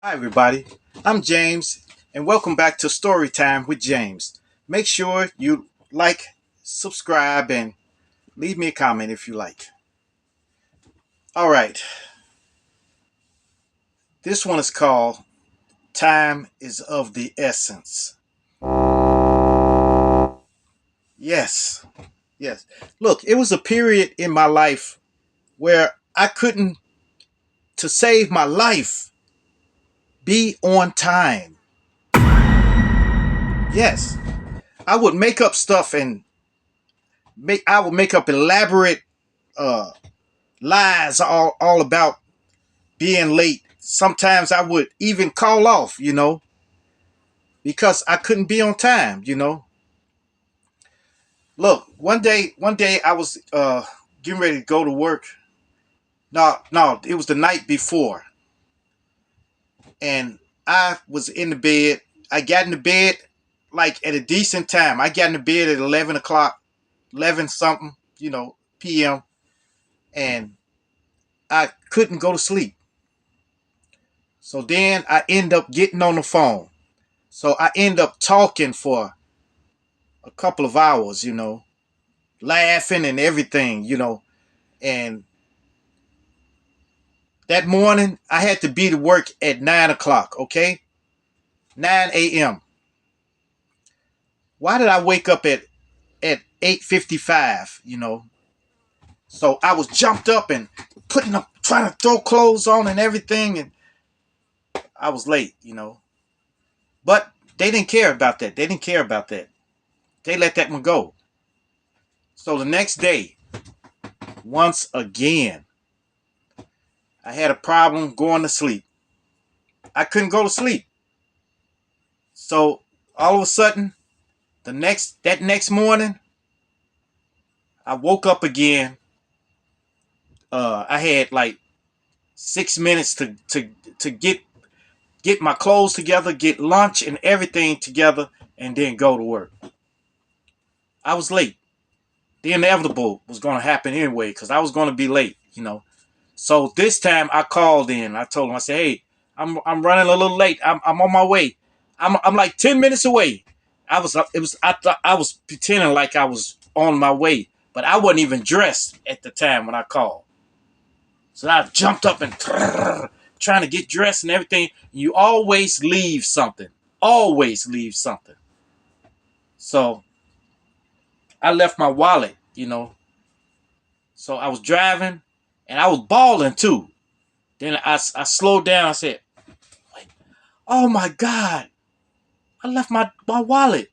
Hi, everybody. I'm James, and welcome back to Storytime with James. Make sure you like, subscribe, and leave me a comment if you like. All right, this one is called Time is of the Essence. Yes, yes. Look, it was a period in my life where I couldn't, to save my life, be on time. Yes, I would make up stuff and I would make up elaborate uh, lies all about being late. Sometimes I would even call off, because I couldn't be on time. Look, one day I was getting ready to go to work. No, it was the night before. And I was in the bed. I got in the bed like at a decent time. I got in the bed at 11 o'clock, 11 something, PM. And I couldn't go to sleep. So then I end up getting on the phone. So I end up talking for a couple of hours, laughing and everything, And that morning, I had to be to work at 9 o'clock, okay? 9 a.m. Why did I wake up at 8:55, So I was jumped up and trying to throw clothes on and everything, and I was late. But they didn't care about that. They didn't care about that. They let that one go. So the next day, once again, I had a problem going to sleep. I couldn't go to sleep. So all of a sudden, that next morning, I woke up again. I had like 6 minutes to get my clothes together, get lunch and everything together, and then go to work. I was late. The inevitable was going to happen anyway because I was going to be late. So this time I called in. I told him, I said, "Hey, I'm running a little late. I'm on my way. I'm like 10 minutes away." I thought I was pretending like I was on my way, but I wasn't even dressed at the time when I called. So I jumped up and trying to get dressed and everything. You always leave something. Always leave something. So I left my wallet. So I was driving and I was bawling too. Then I slowed down. I said, "Oh my God, I left my wallet."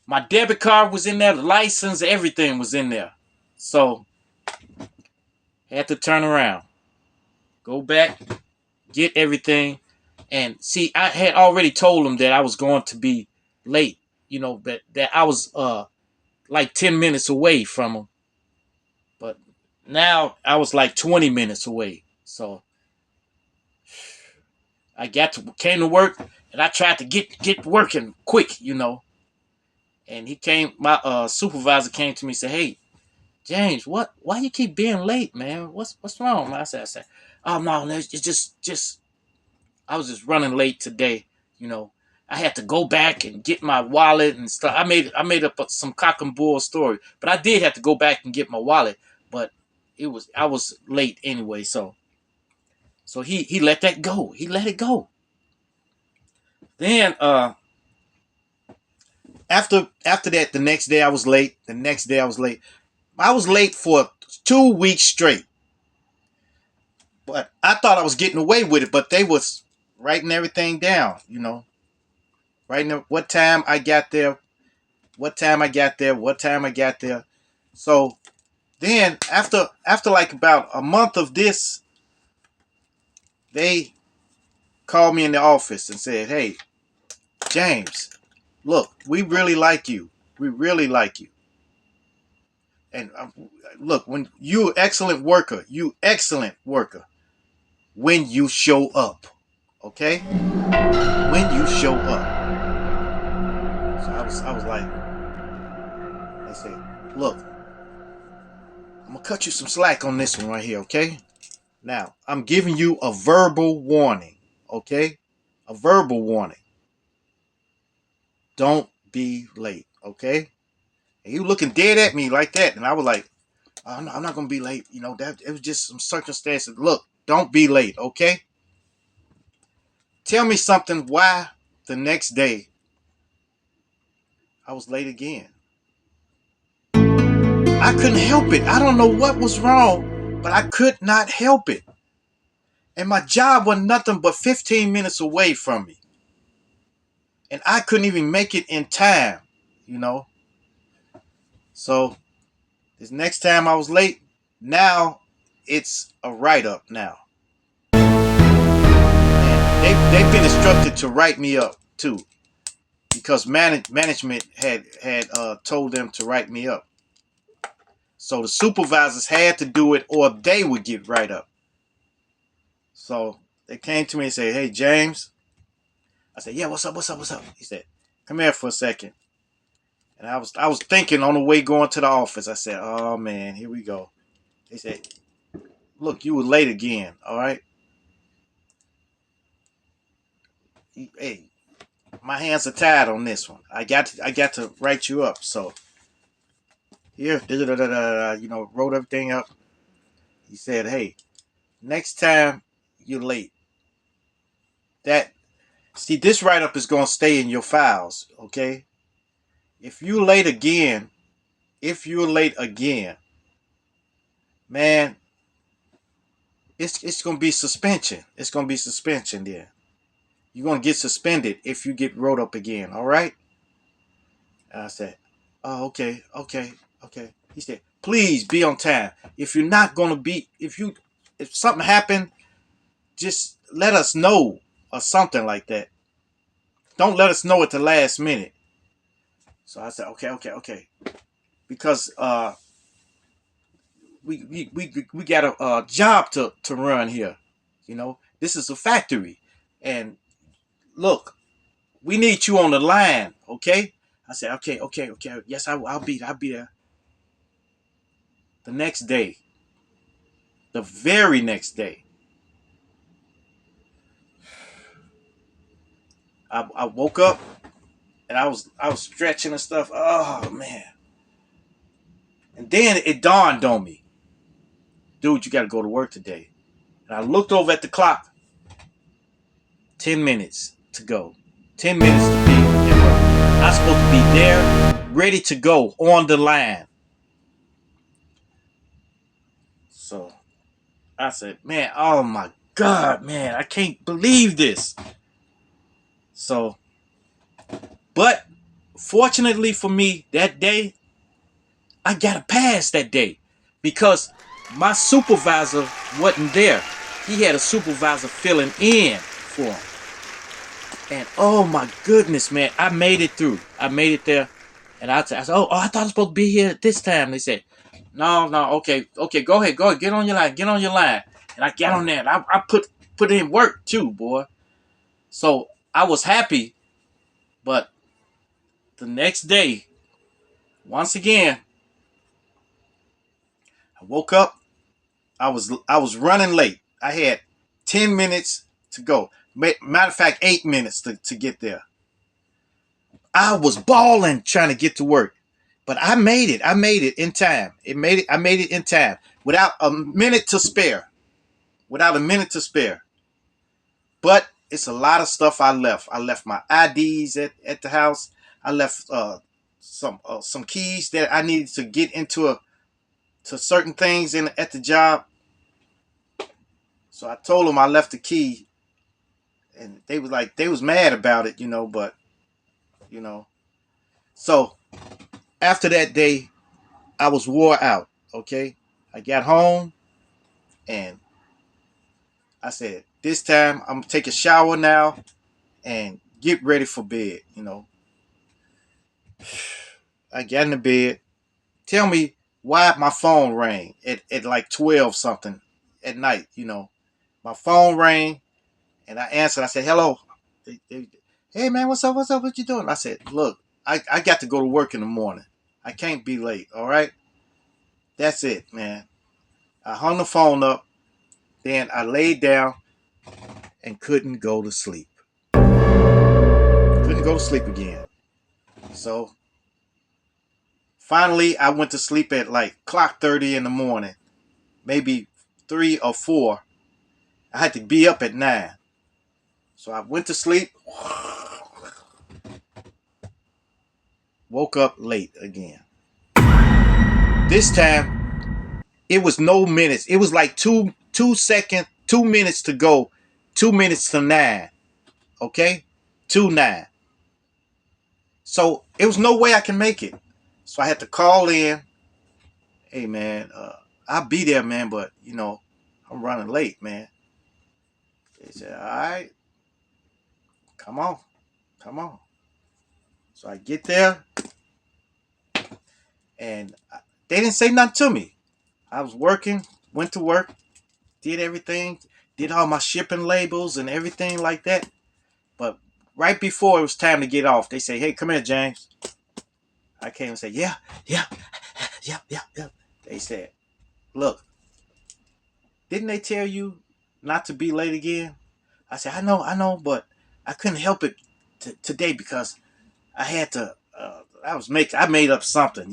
My debit card was in there, the license, everything was in there. So had to turn around, go back, get everything. And see, I had already told him that I was going to be late, that I was like 10 minutes away from him. But now I was like 20 minutes away. So came to work and I tried to get working quick. And he came, my supervisor came to me and said, "Hey, James, why you keep being late, man? What's wrong?" I said, "Oh no, it's just I was just running late today. You know, I had to go back and get my wallet and stuff. I made up some cock and bull story, but I did have to go back and get my wallet. But I was late anyway, so he let that go. He let it go. Then after that, the next day I was late. The next day I was late. I was late for 2 weeks straight. But I thought I was getting away with it, but they was writing everything down. Writing what time I got there, what time I got there, what time I got there. So then after like about a month of this, they called me in the office and said, "Hey, James, look, we really like you. We really like you. And look, when you excellent worker when you show up. Okay? When you show up." So I was like, they said, "Look, I'm gonna cut you some slack on this one right here, okay? Now, I'm giving you a verbal warning, okay? A verbal warning. Don't be late, okay? And he was looking dead at me like that, and I was like, oh, I'm not gonna be late. You know, that it was just some circumstances. Look, don't be late, okay? Tell me something why the next day I was late again. I couldn't help it. I don't know what was wrong, but I could not help it. And my job was nothing but 15 minutes away from me. And I couldn't even make it in time, you know. So this next time I was late, now it's a write-up now. And they've been instructed to write me up too. Because management had told them to write me up. So the supervisors had to do it or they would get write up. So they came to me and said, hey, James. I said, yeah, what's up? He said, come here for a second. And I was thinking on the way going to the office. I said, oh, man, here we go. They said, look, you were late again, all right? Hey, my hands are tied on this one. I got to write you up. So here, you know, wrote everything up. He said, hey, next time you're late, this write-up is going to stay in your files, okay? If you're late again, man, it's going to be suspension. It's going to be suspension there. You're going to get suspended if you get wrote up again, all right? And I said, oh, okay. He said, please be on time. If you're not going to be, if something happened, just let us know or something like that. Don't let us know at the last minute. So I said, okay. Because we got a job to run here. You know, this is a factory. And look, we need you on the line, okay? I said, okay. Yes, I'll be there. The next day, the very next day, I woke up and I was stretching and stuff. Oh man. And then it dawned on me, dude, you got to go to work today. And I looked over at the clock. 10 minutes to go. 10 minutes to be at work. I'm supposed to be there, ready to go on the line. So I said, man, oh my God, man, I can't believe this. So, but fortunately for me, that day, I got a pass that day because my supervisor wasn't there. He had a supervisor filling in for him. And oh my goodness, man, I made it through. I made it there. And I said, oh, I thought I was supposed to be here this time. They said, no, okay, go ahead, get on your line. And I got on there and I put in work too, boy. So I was happy, but the next day, once again, I woke up. I was running late. I had 10 minutes to go. Matter of fact, 8 minutes to get there. I was balling trying to get to work. But I made it. I made it in time. I made it in time. Without a minute to spare. But it's a lot of stuff I left. I left my IDs at the house. I left some keys that I needed to get into to certain things at the job. So I told them I left the key, and they was mad about it, but you know. So after that day, I was wore out. Okay, I got home and I said, this time I'm gonna take a shower now and get ready for bed. I got in the bed. Tell me why my phone rang at like 12 something at night. My phone rang and I answered. I said, hello. Hey man, what's up? What you doing? I said, look, I got to go to work in the morning. I can't be late. All right. That's it, man. I hung the phone up. Then I laid down and couldn't go to sleep. Couldn't go to sleep again. So finally, I went to sleep at like clock 30 in the morning, maybe 3 or 4. I had to be up at 9. So I went to sleep, woke up late again. This time, it was no minutes. It was like 2 minutes to go, 2 minutes to 9. Okay? 2-9. So it was no way I can make it. So I had to call in. Hey man, I'll be there, man, but I'm running late, man. They said, all right, come on, come on. So I get there, and they didn't say nothing to me. I was working, went to work, did everything, did all my shipping labels and everything like that. But right before it was time to get off, they say, hey, come here, James. I came and said, yeah, yeah, yeah, yeah, yeah. They said, look, didn't they tell you not to be late again? I said, I know, but I couldn't help it today because I had to. I made up something.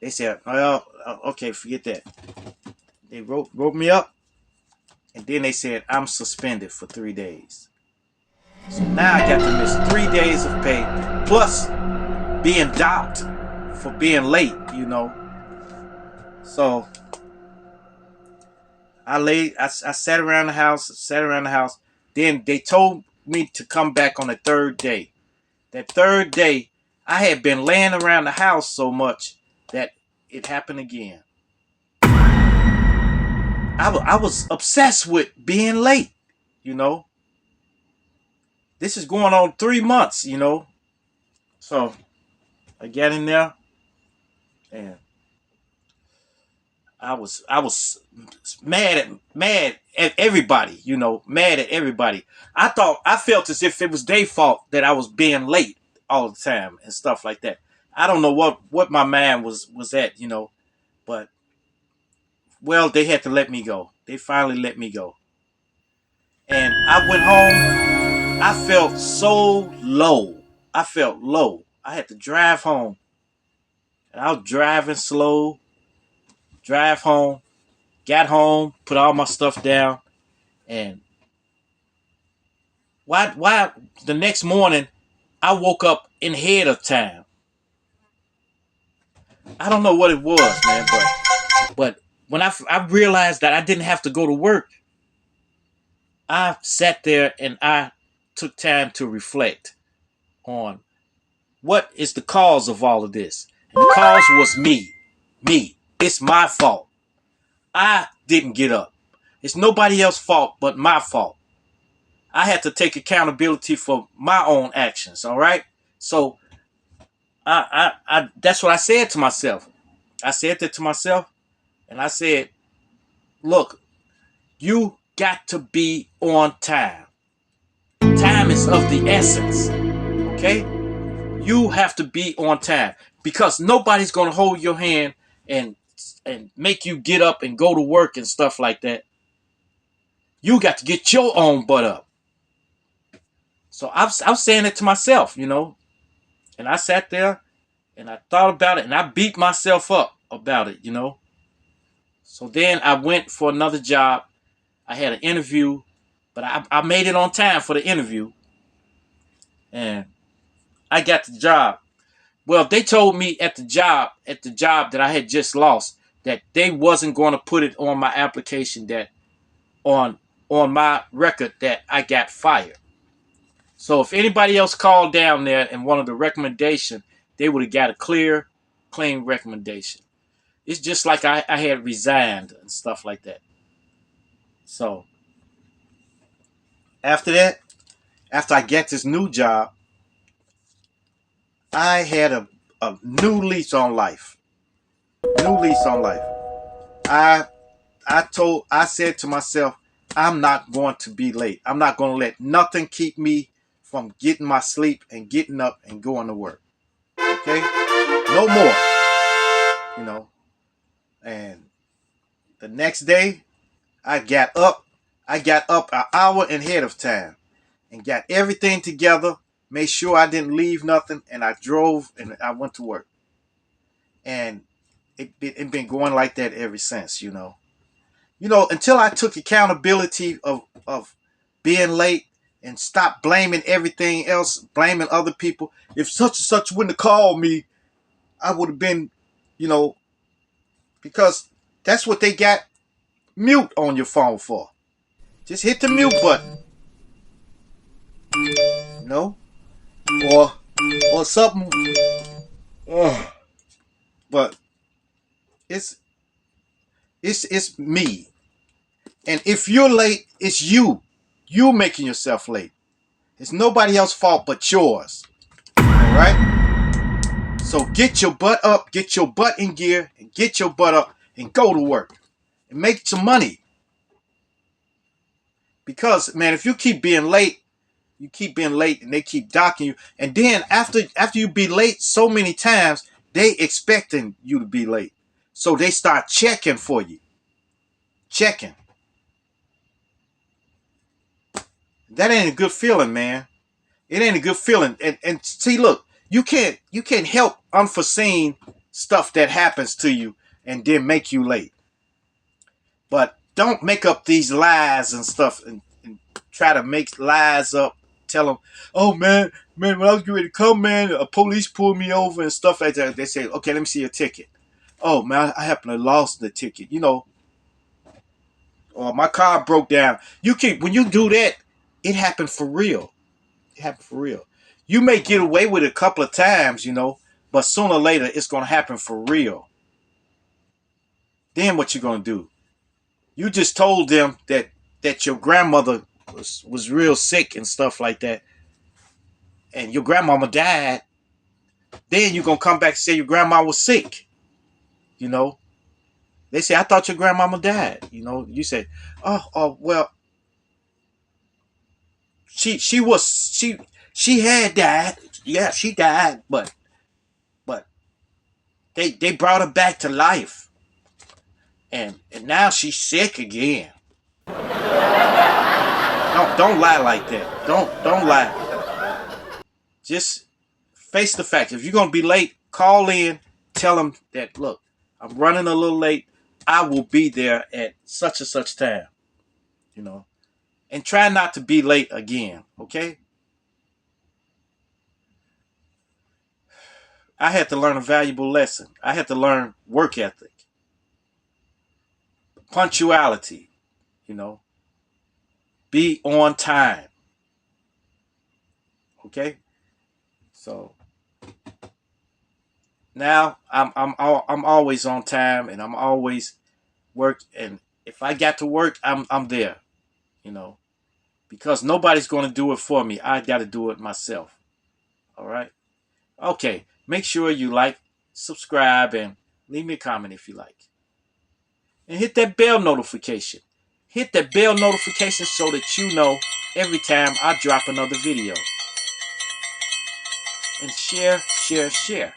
They said, well, okay, forget that. They wrote me up, and then they said I'm suspended for 3 days. So now I got to miss 3 days of pay plus being docked for being late. So I sat around the house. Then they told me to come back on the third day. That third day, I had been laying around the house so much that it happened again. I was obsessed with being late. This is going on 3 months. So I got in there and I was mad at everybody. Mad at everybody. I felt as if it was their fault that I was being late all the time and stuff like that. I don't know what my mind was at. But well, they had to let me go. They finally let me go. And I went home. I felt so low. I felt low. I had to drive home. And I was driving slow, drive home, got home, put all my stuff down, and why the next morning I woke up in ahead of time. I don't know what it was, man, but when I realized that I didn't have to go to work, I sat there and I took time to reflect on what is the cause of all of this. And the cause was me. Me. It's my fault. I didn't get up. It's nobody else's fault but my fault. I had to take accountability for my own actions, all right? So I that's what I said to myself. I said that to myself, and I said, look, you got to be on time. Time is of the essence, okay? You have to be on time because nobody's going to hold your hand and make you get up and go to work and stuff like that. You got to get your own butt up. So I was saying it to myself. And I sat there and I thought about it and I beat myself up about it. So then I went for another job. I had an interview, but I made it on time for the interview and I got the job. Well, they told me at the job that I had just lost, that they wasn't going to put it on my application, that on my record that I got fired. So if anybody else called down there and wanted a recommendation, they would have got a clean recommendation. It's just like I had resigned and stuff like that. So after that, after I get this new job, I had a new lease on life. New lease on life. I I said to myself, I'm not going to be late. I'm not going to let nothing keep me from getting my sleep and getting up and going to work. Okay? No more. You know. And the next day, I got up. I got up an hour ahead of time and got everything together, made sure I didn't leave nothing, and I drove and I went to work. And it been going like that ever since, you know. You know, until I took accountability of being late and stopped blaming everything else, blaming other people. If such and such wouldn't have called me, I would have been, you know, because that's what they got mute on your phone for. Just hit the mute button, you know, or or something. Ugh. But it's it's me, and if you're late, it's you. You making yourself late. It's nobody else's fault but yours. All right. So get your butt up, get your butt in gear, and get your butt up and go to work and make some money. Because man, if you keep being late, you keep being late, and they keep docking you, and then after you be late so many times, they expecting you to be late, so they start checking for you, checking. That ain't a good feeling, man. It ain't a good feeling. And see, look, you can't help unforeseen stuff that happens to you and then make you late. But don't make up these lies and stuff and try to make lies up. Tell them, oh man, when I was getting ready to come, man, a police pulled me over and stuff like that. They say, okay, let me see your ticket. Oh man, I happen to have lost the ticket, you know, or my car broke down. When you do that, it happened for real. It happened for real. You may get away with it a couple of times, you know, but sooner or later it's gonna happen for real. Then what you gonna do? You just told them that your grandmother was real sick and stuff like that, and your grandmama died. Then you gonna come back and say your grandma was sick. You know, they say I thought your grandmama died. You know, you say, oh well, she was she had died. Yeah, she died, but they brought her back to life, and now she's sick again. Don't lie like that. Don't lie. Just face the facts. If you're gonna be late, call in. Tell them that look, I'm running a little late. I will be there at such and such time. You know, and try not to be late again. Okay. I had to learn a valuable lesson. I had to learn work ethic, punctuality. You know, be on time. Okay. So now I'm always on time, and I'm always work. And if I got to work, I'm there. You know, because nobody's going to do it for me. I got to do it myself. All right. Okay. Make sure you like, subscribe, and leave me a comment if you like. And hit that bell notification. Hit that bell notification so that you know every time I drop another video. And share, share, share.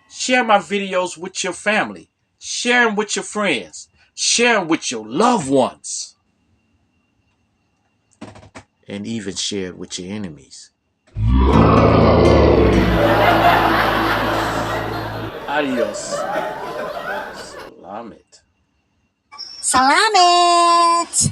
Share my videos with your family. Share them with your friends. Share them with your loved ones. And even share it with your enemies. Adios. Salamat. Salamat!